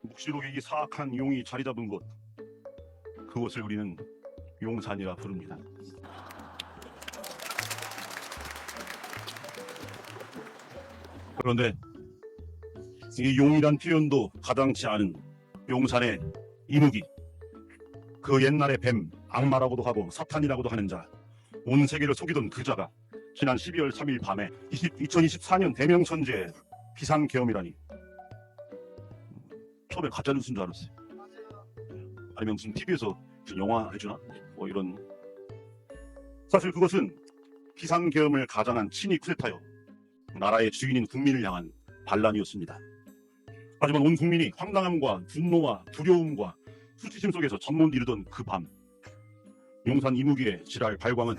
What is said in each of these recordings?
묵시록의 이 사악한 용이 자리 잡은 곳, 그곳을 우리는 용산이라 부릅니다. 그런데 이 용이란 표현도 가당치 않은 용산의 이무기, 그 옛날의 뱀, 악마라고도 하고 사탄이라고도 하는 자, 온 세계를 속이던 그 자가 지난 12월 3일 밤에 2024년 대명천지의 비상계엄이라니, 처음에 가짜뉴스인 줄 알았어요. 아니면 무슨 TV에서 무슨 영화 해주나? 뭐 이런. 사실 그것은 비상계엄을 가장한 친위 쿠데타요, 나라의 주인인 국민을 향한 반란이었습니다. 하지만 온 국민이 황당함과 분노와 두려움과 수치심 속에서 전못 이루던 그 밤, 용산 이무기의 지랄 발광은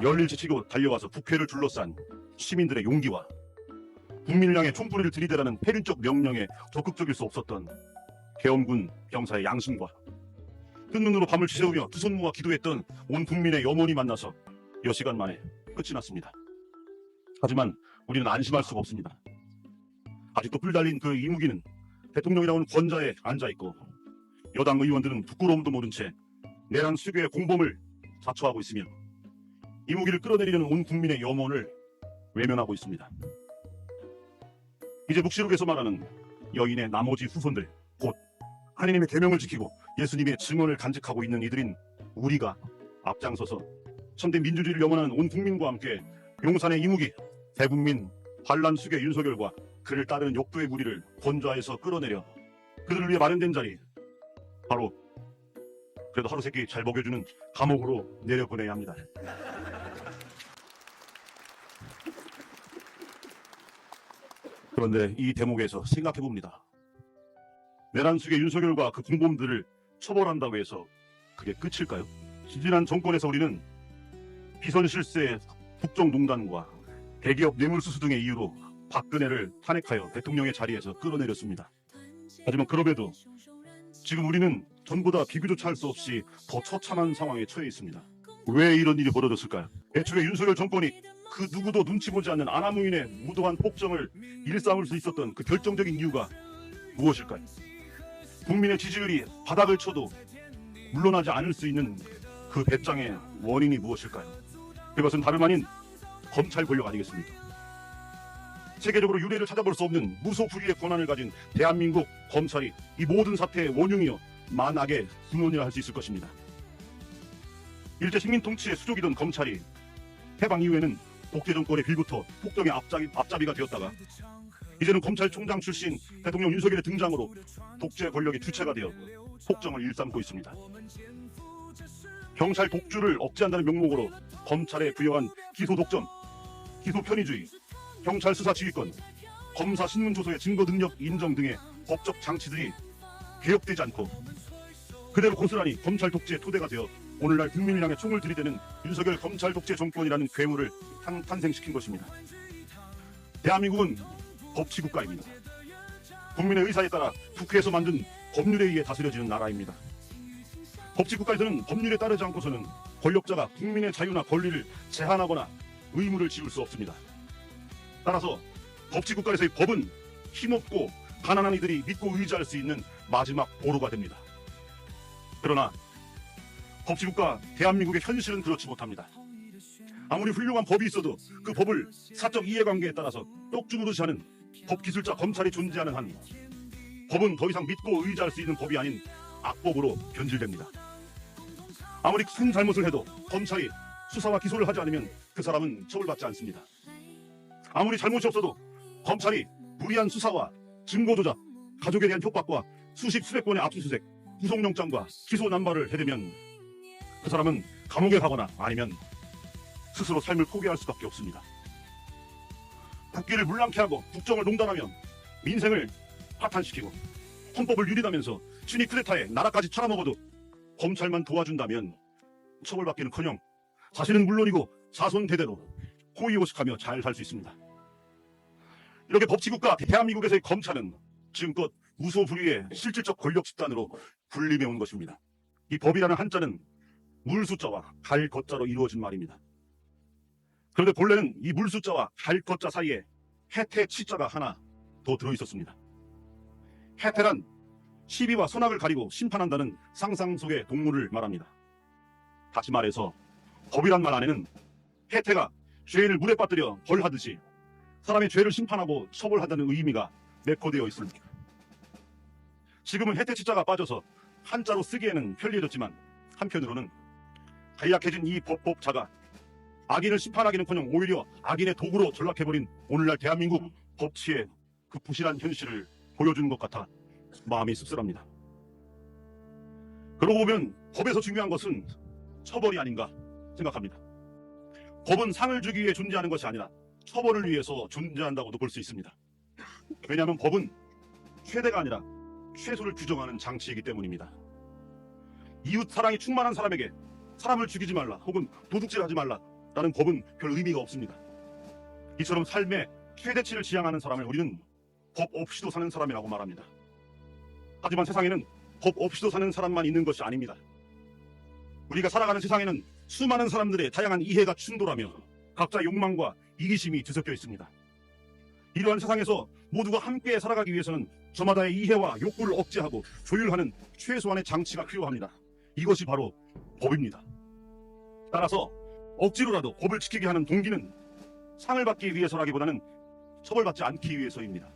열일 지치고 달려와서 국회를 둘러싼 시민들의 용기와 국민을 향해 총소리를 들이대라는 폐륜적 명령에 적극적일 수 없었던 계엄군 병사의 양심과 뜬 눈으로 밤을 지새우며 두 손 모아 기도했던 온 국민의 염원이 만나서 몇 시간 만에 끝이 났습니다. 하지만 우리는 안심할 수가 없습니다. 아직도 뿔 달린 그 이무기는 대통령이라는 권좌에 앉아있고, 여당 의원들은 부끄러움도 모른 채 내란 수교의 공범을 자처하고 있으며 이무기를 끌어내리려는 온 국민의 염원을 외면하고 있습니다. 이제 묵시록에서 말하는 여인의 나머지 후손들, 곧 하느님의 계명을 지키고 예수님의 증언을 간직하고 있는 이들인 우리가 앞장서서 천대 민주주의를 영원한 온 국민과 함께 용산의 이무기, 대국민 반란 수교 윤석열과 그를 따르는 역도의 무리를 권좌에서 끌어내려 그들을 위해 마련된 자리, 바로 그래도 하루 세끼 잘 먹여주는 감옥으로 내려보내야 합니다. 그런데 이 대목에서 생각해봅니다. 내란 수교 윤석열과 그 공범들을 처벌한다고 해서 그게 끝일까요? 지지난 정권에서 우리는 비선 실세 국정농단과 대기업 뇌물수수 등의 이유로 박근혜를 탄핵하여 대통령의 자리에서 끌어내렸습니다. 하지만 그럼에도 지금 우리는 전보다 비교조차 할 수 없이 더 처참한 상황에 처해 있습니다. 왜 이런 일이 벌어졌을까요? 애초에 윤석열 정권이 그 누구도 눈치 보지 않는 아나무인의 무도한 폭정을 일삼을 수 있었던 그 결정적인 이유가 무엇일까요? 국민의 지지율이 바닥을 쳐도 물러나지 않을 수 있는 그 배짱의 원인이 무엇일까요? 그것은 다름 아닌 검찰 권력 아니겠습니까? 세계적으로 유례를 찾아볼 수 없는 무소불위의 권한을 가진 대한민국 검찰이 이 모든 사태의 원흉이요 만악의 근원이라 할 수 있을 것입니다. 일제 식민 통치의 수족이던 검찰이 해방 이후에는 독재 정권의 빌부터 폭정의 앞잡이가 되었다가, 이제는 검찰총장 출신 대통령 윤석열의 등장으로 독재 권력의 주체가 되어 폭정을 일삼고 있습니다. 경찰 독주를 억제한다는 명목으로 검찰에 부여한 기소 독점, 기소 편의주의, 경찰 수사 지휘권, 검사 신문 조서의 증거 능력 인정 등의 법적 장치들이 개혁되지 않고 그대로 고스란히 검찰 독재의 토대가 되어 오늘날 국민을 향해 총을 들이대는 윤석열 검찰 독재 정권이라는 괴물을 탄생시킨 것입니다. 대한민국은 법치국가입니다. 국민의 의사에 따라 국회에서 만든 법률에 의해 다스려지는 나라입니다. 법치국가에서는 법률에 따르지 않고서는 권력자가 국민의 자유나 권리를 제한하거나 의무를 지울 수 없습니다. 따라서 법치국가에서의 법은 힘없고 가난한 이들이 믿고 의지할 수 있는 마지막 보루가 됩니다. 그러나 법치국가 대한민국의 현실은 그렇지 못합니다. 아무리 훌륭한 법이 있어도 그 법을 사적 이해관계에 따라서 똑주무르시 하는 법기술자 검찰이 존재하는 한 법은 더 이상 믿고 의지할 수 있는 법이 아닌 악법으로 변질됩니다. 아무리 큰 잘못을 해도 검찰이 수사와 기소를 하지 않으면 그 사람은 처벌받지 않습니다. 아무리 잘못이 없어도 검찰이 무리한 수사와 증거 조작, 가족에 대한 협박과 수십 건의 압수수색, 구속영장과 기소 남발을 해대면 그 사람은 감옥에 가거나 아니면 스스로 삶을 포기할 수밖에 없습니다. 국기를 물랑케 하고 국정을 농단하며 민생을 파탄시키고 헌법을 유린하면서 친위 쿠데타에 나라까지 팔아먹어도 검찰만 도와준다면 처벌받기는커녕 자신은 물론이고 자손 대대로 호의호식하며 잘 살 수 있습니다. 이렇게 법치국가 대한민국에서의 검찰은 지금껏 무소불위의 실질적 권력 집단으로 군림해 온 것입니다. 이 법이라는 한자는 물숫자와 갈것자로 이루어진 말입니다. 그런데 본래는 이 물숫자와 갈것자 사이에 해태 치자가 하나 더 들어있었습니다. 해태란 시비와 선악을 가리고 심판한다는 상상 속의 동물을 말합니다. 다시 말해서 법이란 말 안에는 해태가 죄인을 물에 빠뜨려 벌하듯이 사람의 죄를 심판하고 처벌한다는 의미가 내포되어 있습니다. 지금은 해태 치자가 빠져서 한자로 쓰기에는 편리해졌지만 한편으로는 간략해진 이 법자가 악인을 심판하기는커녕 오히려 악인의 도구로 전락해버린 오늘날 대한민국 법치의 그 부실한 현실을 보여주는 것 같아 마음이 씁쓸합니다. 그러고 보면 법에서 중요한 것은 처벌이 아닌가 생각합니다. 법은 상을 주기 위해 존재하는 것이 아니라 처벌을 위해서 존재한다고도 볼 수 있습니다. 왜냐하면 법은 최대가 아니라 최소를 규정하는 장치이기 때문입니다. 이웃 사랑이 충만한 사람에게 사람을 죽이지 말라 혹은 도둑질하지 말라라는 법은 별 의미가 없습니다. 이처럼 삶의 최대치를 지향하는 사람을 우리는 법 없이도 사는 사람이라고 말합니다. 하지만 세상에는 법 없이도 사는 사람만 있는 것이 아닙니다. 우리가 살아가는 세상에는 수많은 사람들의 다양한 이해가 충돌하며 각자 욕망과 이기심이 뒤섞여 있습니다. 이러한 세상에서 모두가 함께 살아가기 위해서는 저마다의 이해와 욕구를 억제하고 조율하는 최소한의 장치가 필요합니다. 이것이 바로 법입니다. 따라서 억지로라도 법을 지키게 하는 동기는 상을 받기 위해서라기보다는 처벌받지 않기 위해서입니다.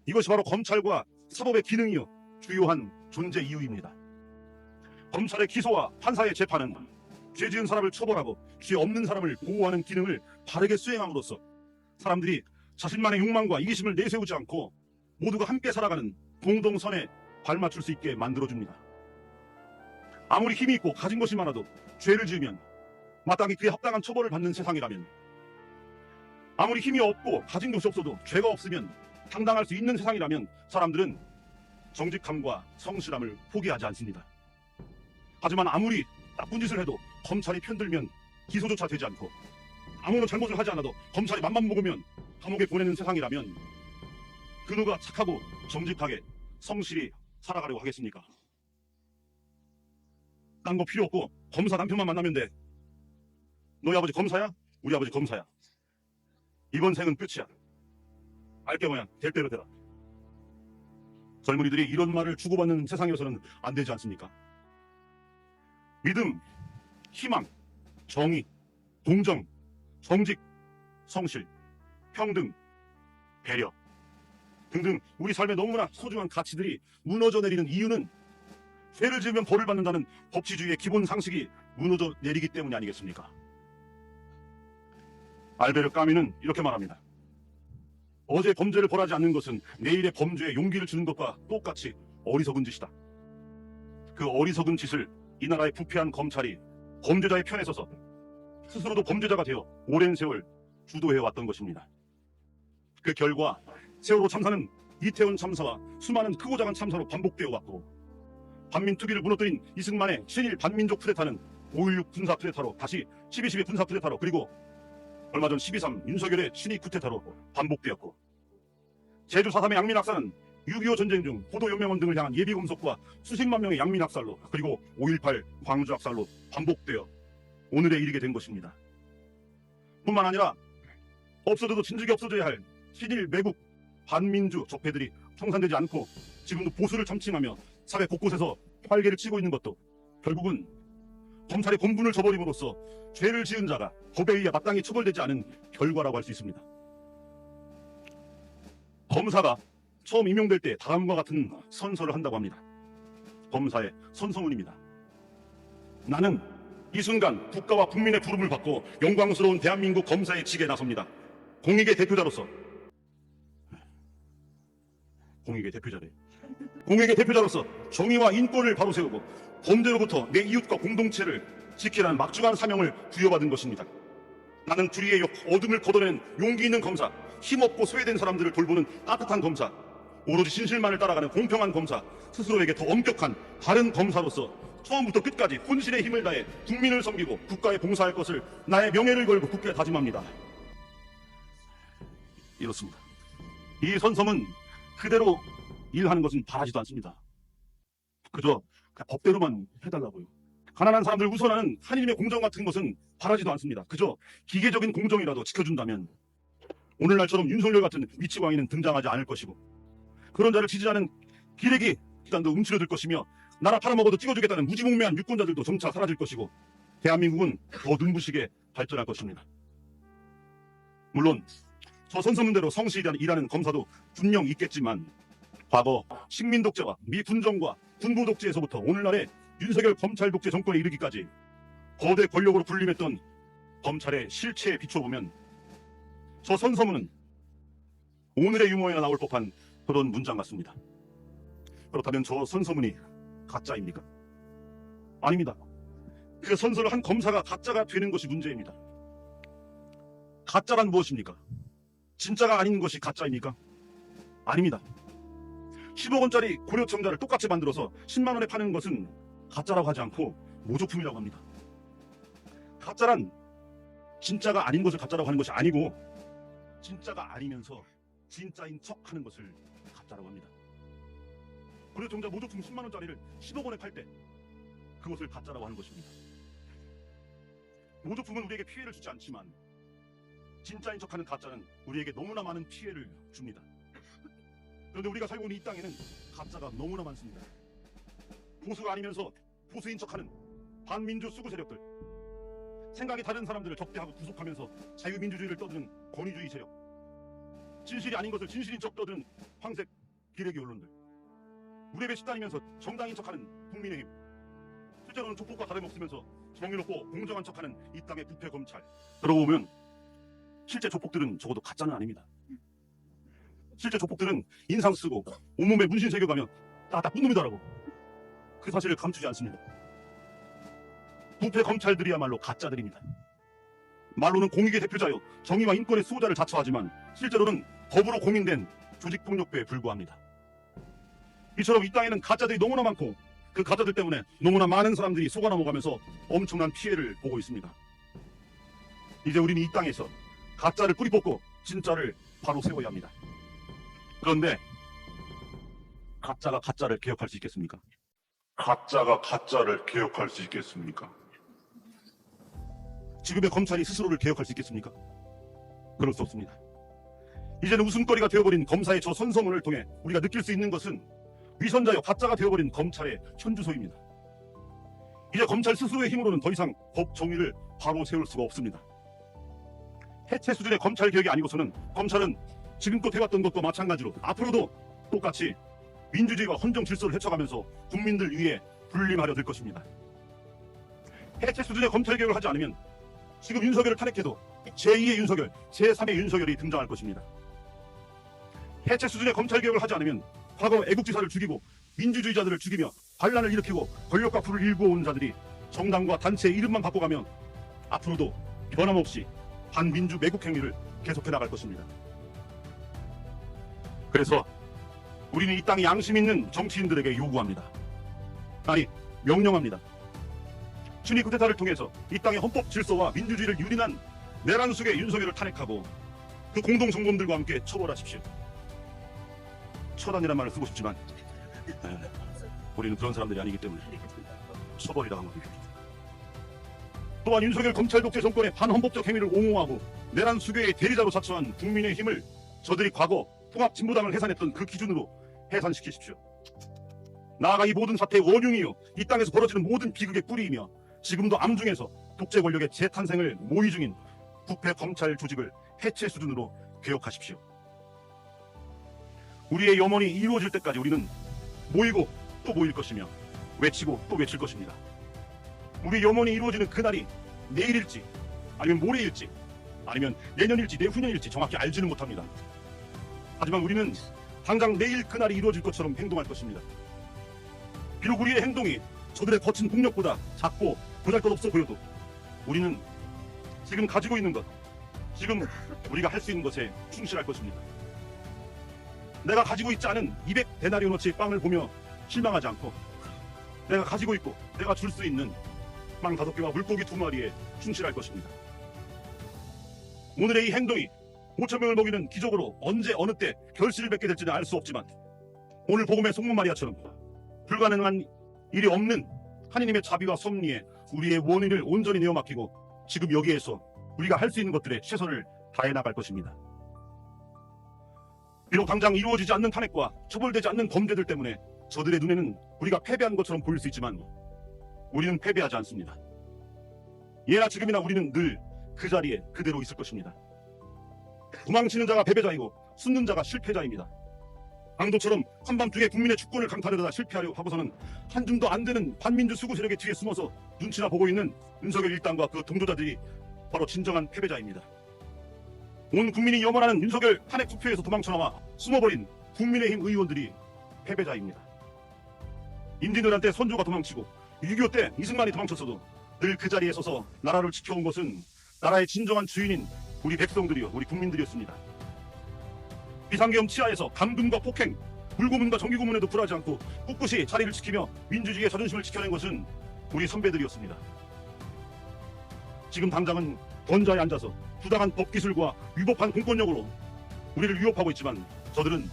이것이 바로 검찰과 사법의 기능이요 주요한 존재 이유입니다. 검찰의 기소와 판사의 재판은 죄 지은 사람을 처벌하고 죄 없는 사람을 보호하는 기능을 바르게 수행함으로써 사람들이 자신만의 욕망과 이기심을 내세우지 않고 모두가 함께 살아가는 공동선에 발맞출 수 있게 만들어줍니다. 아무리 힘이 있고 가진 것이 많아도 죄를 지으면 마땅히 그에 합당한 처벌을 받는 세상이라면, 아무리 힘이 없고 가진 것이 없어도 죄가 없으면 당당할 수 있는 세상이라면 사람들은 정직함과 성실함을 포기하지 않습니다. 하지만 아무리 나쁜 짓을 해도 검찰이 편들면 기소조차 되지 않고 아무런 잘못을 하지 않아도 검찰이 맘만 먹으면 감옥에 보내는 세상이라면 그 누가 착하고 정직하게 성실히 살아가려고 하겠습니까? 딴 거 필요 없고 검사 남편만 만나면 돼. 너희 아버지 검사야? 우리 아버지 검사야. 이번 생은 끝이야. 알게 뭐야, 될 대로 되라. 젊은이들이 이런 말을 주고받는 세상이어서는 안 되지 않습니까? 믿음, 희망, 정의, 공정, 정직, 성실, 평등, 배려 등등 우리 삶에 너무나 소중한 가치들이 무너져 내리는 이유는 죄를 지으면 벌을 받는다는 법치주의의 기본 상식이 무너져 내리기 때문이 아니겠습니까? 알베르 까뮈는 이렇게 말합니다. 어제 범죄를 벌하지 않는 것은 내일의 범죄에 용기를 주는 것과 똑같이 어리석은 짓이다. 그 어리석은 짓을 이 나라의 부패한 검찰이 범죄자의 편에 서서 스스로도 범죄자가 되어 오랜 세월 주도해왔던 것입니다. 그 결과 세월호 참사는 이태원 참사와 수많은 크고 작은 참사로 반복되어 왔고, 반민특위를 무너뜨린 이승만의 친일 반민족 쿠데타는 5.16 군사 쿠데타로, 다시 12.12 군사 쿠데타로, 그리고 얼마 전 12.3 윤석열의 친위 쿠데타로 반복되었고, 제주 4.3의 양민학살은 6.25 전쟁 중 포도연맹원 등을 향한 예비검속과 수십만 명의 양민학살로, 그리고 5.18 광주학살로 반복되어 오늘에 이르게 된 것입니다. 뿐만 아니라 없어져도 진즉에 없어져야 할 친일 매국 반민주 적폐들이 청산되지 않고 지금도 보수를 참칭하며 사회 곳곳에서 활개를 치고 있는 것도 결국은 검찰의 본분을 저버림으로써 죄를 지은 자가 법에 의해 마땅히 처벌되지 않은 결과라고 할 수 있습니다. 검사가 처음 임용될 때 다음과 같은 선서를 한다고 합니다. 검사의 선서문입니다. 나는 이 순간 국가와 국민의 부름을 받고 영광스러운 대한민국 검사의 직에 나섭니다. 공익의 대표자로서, 공익의 대표자래. 공익의 대표자로서 정의와 인권을 바로 세우고 범죄로부터 내 이웃과 공동체를 지키라는 막중한 사명을 부여받은 것입니다. 나는 불의의 어둠을 걷어낸 용기 있는 검사, 힘없고 소외된 사람들을 돌보는 따뜻한 검사, 오로지 진실만을 따라가는 공평한 검사, 스스로에게 더 엄격한 다른 검사로서 처음부터 끝까지 혼신의 힘을 다해 국민을 섬기고 국가에 봉사할 것을 나의 명예를 걸고 굳게 다짐합니다. 이렇습니다. 이 선섬은 그대로 일하는 것은 바라지도 않습니다. 그저 법대로만 해달라고요. 가난한 사람들 우선하는 한일의 공정 같은 것은 바라지도 않습니다. 그저 기계적인 공정이라도 지켜준다면 오늘날처럼 윤석열 같은 미치광이는 등장하지 않을 것이고, 그런 자를 지지하는 기레기 집단도 움츠러들 것이며 나라 팔아먹어도 찍어주겠다는 무지몽매한 유권자들도 점차 사라질 것이고 대한민국은 더 눈부시게 발전할 것입니다. 물론 저 선서문대로 성실히 일하는 검사도 분명 있겠지만 과거 식민 독재와 미 군정과 군부 독재에서부터 오늘날의 윤석열 검찰 독재 정권에 이르기까지 거대 권력으로 군림했던 검찰의 실체에 비춰보면 저 선서문은 오늘의 유머에나 나올 법한 그런 문장 같습니다. 그렇다면 저 선서문이 가짜입니까? 아닙니다. 그 선서를 한 검사가 가짜가 되는 것이 문제입니다. 가짜란 무엇입니까? 진짜가 아닌 것이 가짜입니까? 아닙니다. 10억 원짜리 고려청자를 똑같이 만들어서 10만 원에 파는 것은 가짜라고 하지 않고 모조품이라고 합니다. 가짜란 진짜가 아닌 것을 가짜라고 하는 것이 아니고 진짜가 아니면서 진짜인 척하는 것을 가짜라고 합니다. 고려청자 모조품 10만 원짜리를 10억 원에 팔 때 그것을 가짜라고 하는 것입니다. 모조품은 우리에게 피해를 주지 않지만 진짜인 척하는 가짜는 우리에게 너무나 많은 피해를 줍니다. 그런데 우리가 살고 있는 이 땅에는 가짜가 너무나 많습니다. 보수가 아니면서 보수인 척하는 반민주 수구 세력들, 생각이 다른 사람들을 적대하고 구속하면서 자유민주주의를 떠드는 권위주의 세력, 진실이 아닌 것을 진실인 척 떠드는 황색 기레기 언론들, 무례배 집단이면서 정당인 척하는 국민의힘, 실제로는 조폭과 다름없으면서 정의롭고 공정한 척하는 이 땅의 부패 검찰. 그러고 보면 실제 조폭들은 적어도 가짜는 아닙니다. 실제 조폭들은 인상 쓰고 온몸에 문신 새겨가며 다 나쁜 놈이다라고 그 사실을 감추지 않습니다. 부패 검찰들이야말로 가짜들입니다. 말로는 공익의 대표자요 정의와 인권의 수호자를 자처하지만 실제로는 법으로 공인된 조직폭력배에 불과합니다. 이처럼 이 땅에는 가짜들이 너무나 많고 그 가짜들 때문에 너무나 많은 사람들이 속아 넘어가면서 엄청난 피해를 보고 있습니다. 이제 우리는 이 땅에서 가짜를 뿌리 뽑고 진짜를 바로 세워야 합니다. 그런데 가짜가 가짜를 개혁할 수 있겠습니까? 가짜가 가짜를 개혁할 수 있겠습니까? 지금의 검찰이 스스로를 개혁할 수 있겠습니까? 그럴 수 없습니다. 이제는 웃음거리가 되어버린 검사의 저 선서문을 통해 우리가 느낄 수 있는 것은 위선자여 가짜가 되어버린 검찰의 현주소입니다. 이제 검찰 스스로의 힘으로는 더 이상 법 정의를 바로 세울 수가 없습니다. 해체 수준의 검찰 개혁이 아니고서는 검찰은 지금껏 해왔던 것과 마찬가지로 앞으로도 똑같이 민주주의와 헌정 질서를 헤쳐가면서 국민들 위에 군림하려 들 것입니다. 해체 수준의 검찰 개혁을 하지 않으면 지금 윤석열을 탄핵해도 제2의 윤석열, 제3의 윤석열이 등장할 것입니다. 해체 수준의 검찰 개혁을 하지 않으면 과거 애국지사를 죽이고 민주주의자들을 죽이며 반란을 일으키고 권력과 불을 일구어 온 자들이 정당과 단체의 이름만 바꿔가며 앞으로도 변함없이 반민주 매국 행위를 계속해 나갈 것입니다. 그래서 우리는 이 땅에 양심 있는 정치인들에게 요구합니다. 아니, 명령합니다. 친위 쿠데타를 통해서 이 땅의 헌법 질서와 민주주의를 유린한 내란숙의 윤석열을 탄핵하고 그 공동정범들과 함께 처벌하십시오. 처단이란 말을 쓰고 싶지만 우리는 그런 사람들이 아니기 때문에 처벌이라고 합니다. 또한 윤석열 검찰 독재 정권의 반헌법적 행위를 옹호하고 내란 수괴의 대리자로 자처한 국민의힘을 저들이 과거 통합진보당을 해산했던 그 기준으로 해산시키십시오. 나아가 이 모든 사태의 원흉이요 이 땅에서 벌어지는 모든 비극의 뿌리이며 지금도 암중에서 독재 권력의 재탄생을 모의 중인 부패 검찰 조직을 해체 수준으로 개혁하십시오. 우리의 염원이 이루어질 때까지 우리는 모이고 또 모일 것이며 외치고 또 외칠 것입니다. 우리 염원이 이루어지는 그날이 내일일지 아니면 모레일지 아니면 내년일지 내후년일지 정확히 알지는 못합니다. 하지만 우리는 당장 내일 그날이 이루어질 것처럼 행동할 것입니다. 비록 우리의 행동이 저들의 거친 폭력보다 작고 보잘것없어 보여도 우리는 지금 가지고 있는 것, 지금 우리가 할 수 있는 것에 충실할 것입니다. 내가 가지고 있지 않은 200데나리온어치의 빵을 보며 실망하지 않고 내가 가지고 있고 내가 줄 수 있는 빵 5개와 물고기 2마리에 충실할 것입니다. 오늘의 이 행동이 5,000명을 먹이는 기적으로 언제 어느 때 결실을 맺게 될지는 알 수 없지만 오늘 복음의 송문마리아처럼 불가능한 일이 없는 하느님의 자비와 섭리에 우리의 원인을 온전히 내어 맡기고 지금 여기에서 우리가 할 수 있는 것들에 최선을 다해 나갈 것입니다. 비록 당장 이루어지지 않는 탄핵과 처벌되지 않는 범죄들 때문에 저들의 눈에는 우리가 패배한 것처럼 보일 수 있지만 우리는 패배하지 않습니다. 예나 지금이나 우리는 늘 그 자리에 그대로 있을 것입니다. 도망치는 자가 패배자이고 숨는 자가 실패자입니다. 강도처럼 한밤중에 국민의 주권을 강타하려다 실패하려 하고서는 한 줌도 안 되는 반민주 수구 세력의 뒤에 숨어서 눈치나 보고 있는 윤석열 일당과 그 동조자들이 바로 진정한 패배자입니다. 온 국민이 염원하는 윤석열 탄핵 투표에서 도망쳐나와 숨어버린 국민의힘 의원들이 패배자입니다. 임진왜란 때 선조가 도망치고 6.25 때 이승만이 도망쳤어도 늘 그 자리에 서서 나라를 지켜온 것은 나라의 진정한 주인인 우리 백성들이요, 우리 국민들이었습니다. 비상계엄 치하에서 감금과 폭행, 불고문과 정기고문에도 굴하지 않고 꿋꿋이 자리를 지키며 민주주의의 자존심을 지켜낸 것은 우리 선배들이었습니다. 지금 당장은 권좌에 앉아서 부당한 법기술과 위법한 공권력으로 우리를 위협하고 있지만 저들은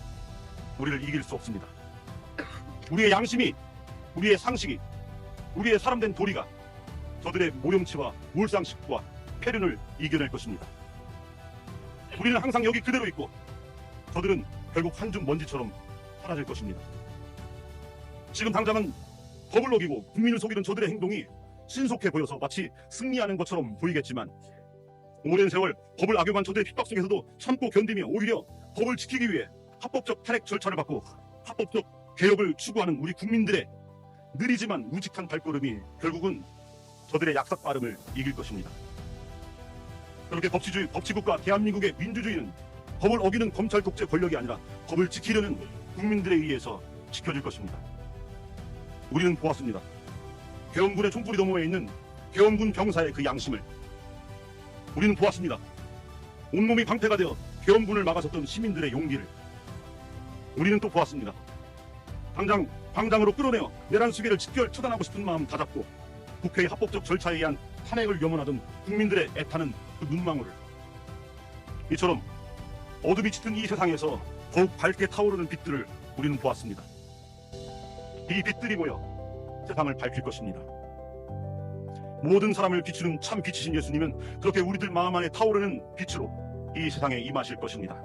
우리를 이길 수 없습니다. 우리의 양심이, 우리의 상식이, 우리의 사람된 도리가 저들의 모욕치와 몰상식과 패륜을 이겨낼 것입니다. 우리는 항상 여기 그대로 있고 저들은 결국 한 줌 먼지처럼 사라질 것입니다. 지금 당장은 법을 어기고 국민을 속이는 저들의 행동이 신속해 보여서 마치 승리하는 것처럼 보이겠지만 오랜 세월 법을 악용한 저들의 핍박 속에서도 참고 견디며 오히려 법을 지키기 위해 합법적 탄핵 절차를 받고 합법적 개혁을 추구하는 우리 국민들의 느리지만 우직한 발걸음이 결국은 저들의 약삭 빠름을 이길 것입니다. 그렇게 법치국가 대한민국의 민주주의는 법을 어기는 검찰 독재 권력이 아니라 법을 지키려는 국민들에 의해서 지켜질 것입니다. 우리는 보았습니다. 계엄군의 총불이 너머에 있는 계엄군 병사의 그 양심을. 우리는 보았습니다. 온몸이 방패가 되어 계엄군을 막아섰던 시민들의 용기를. 우리는 또 보았습니다. 당장 광장으로 끌어내어 내란 수비를 직결 처단하고 싶은 마음 다잡고 국회의 합법적 절차에 의한 탄핵을 염원하던 국민들의 애타는 그 눈망울을. 이처럼 어둠이 짙은 이 세상에서 더욱 밝게 타오르는 빛들을 우리는 보았습니다. 이 빛들이 모여 세상을 밝힐 것입니다. 모든 사람을 비추는 참 빛이신 예수님은 그렇게 우리들 마음 안에 타오르는 빛으로 이 세상에 임하실 것입니다.